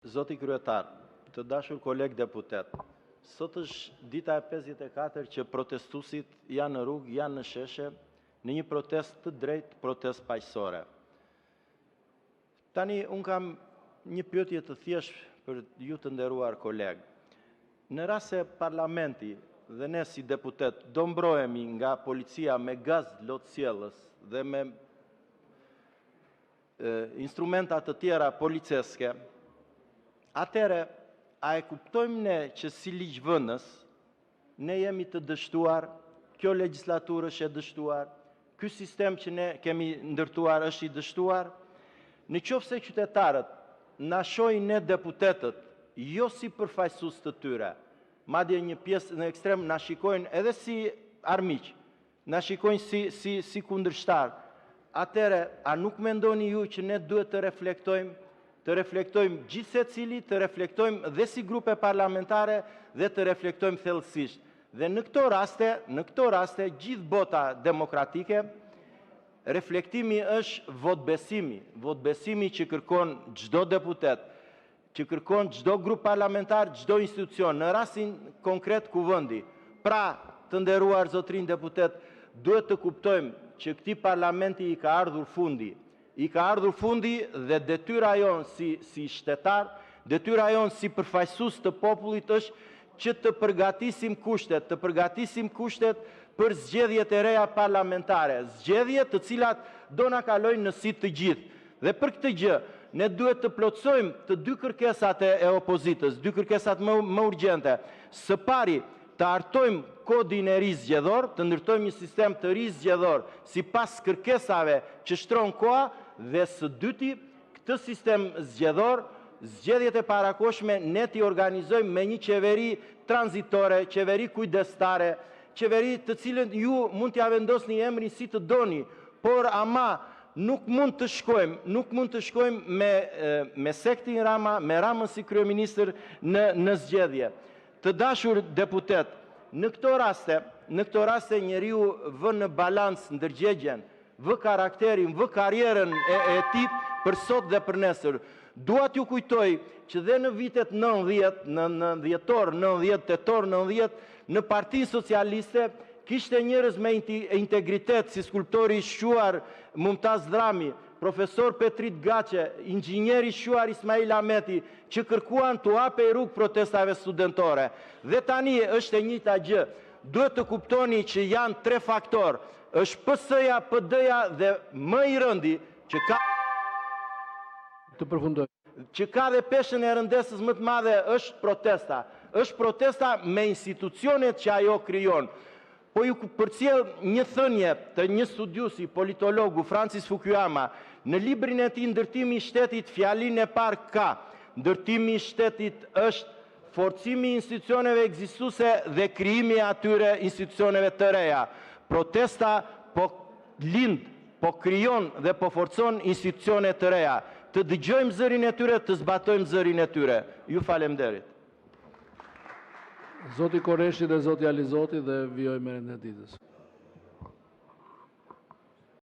Zoti kryetar, të dashur koleg deputet, sot është dita e 54 që protestuesit janë në rrugë, janë në sheshe, në një protest të drejtë, protest paqësore. Tani, unë kam një pyetje të thjeshtë për ju të nderuar koleg. Në rast se parlamenti dhe ne si deputet do mbrohemi nga policia me gaz lotësjellës dhe me instrumenta të tjera policeske, atëre, a e kuptojmë ne që si ligjvënës, ne jemi të dështuar, kjo legjislaturë është e dështuar, ky sistem që ne kemi ndërtuar është i dështuar, në qoftë se qytetarët na shohin ne deputetët, jo si përfaqësues të tyre, madje një pjesë në ekstrem na shikojnë edhe si armiq, na shikojnë si kundërshtar. Atëre, a nuk mendoni ju që ne duhet të reflektojmë gjithë secili, të reflektojmë dhe si grupe parlamentare dhe të reflektojmë thellësisht. Dhe në këto raste, gjithë bota demokratike, reflektimi është votbesimi që kërkon çdo deputet, që kërkon çdo grup parlamentar, çdo institucion, në rastin konkret kuvendi. Pra, të nderuar zotrinj deputet, duhet të kuptojmë që këtij parlamenti i ka ardhur fundi. I ka ardhur fundi dhe detyra jonë si shtetar, detyra jonë si përfaqësues të popullit është që të përgatisim kushtet për zgjedhjet e reja parlamentare, zgjedhje të cilat do na kalojnë në sy të gjithë. Dhe për këtë gjë, ne duhet të plotësojmë të dy kërkesat e opozitës, dy kërkesat më urgjente. Së pari, të artojmë kodin e ri zgjedhor, të ndërtojmë një sistem të ri zgjedhor sipas kërkesave që shtron koha, dhe së dyti, këtë sistem zgjedhor, zgjedhjet e parakoshme ne t'i organizojmë me një qeveri tranzitore, qeveri kujdestare, qeveri të cilën ju mund t'ia vendosni emrin si të doni, por ama nuk mund të shkojmë me sektin Rama, me Ramën si kryeministër në zgjedhje. Të dashur deputet, në këto raste njeriu vë në balancë ndërgjegjen, vë karakterin, vë karrierën e tij për sot dhe për nesër. Dua t'ju kujtoj që dhe në vitet 90, në dhjetor, 90, tetor, 90, në Partinë Socialiste kishte njerëz me integritet, si skulptori i shquar Mumtaz Drami, profesor Petrit Gaçe, inxhinieri i shquar Ismail Ahmeti, që kërkuan t'u hapej rrugë protestave studentore. Dhe tani është e njëjta gjë. Duhet të kuptoni që janë tre faktorë. Është PS-ja, PD-ja dhe më i rëndi që ka dhe peshën e rëndesës më të madhe është protesta. Është protesta me institucionet që ajo krijon. Po ju përcjell një thënie të një studiusi, politologu, Francis Fukuyama, në librin e tij Ndërtimi i shtetit, fjalinë e parë ka: ndërtimi i shtetit është forcimi i institucioneve ekzistuese dhe krijimi i atyre institucioneve të reja. Protesta po lind, po krijon dhe po forcon institucione të reja. Të dëgjojmë zërin e tyre, të zbatojmë zërin e tyre. Ju falemnderit. Zoti Koreshi dhe zoti Alizoti dhe vijoj merren e ditës.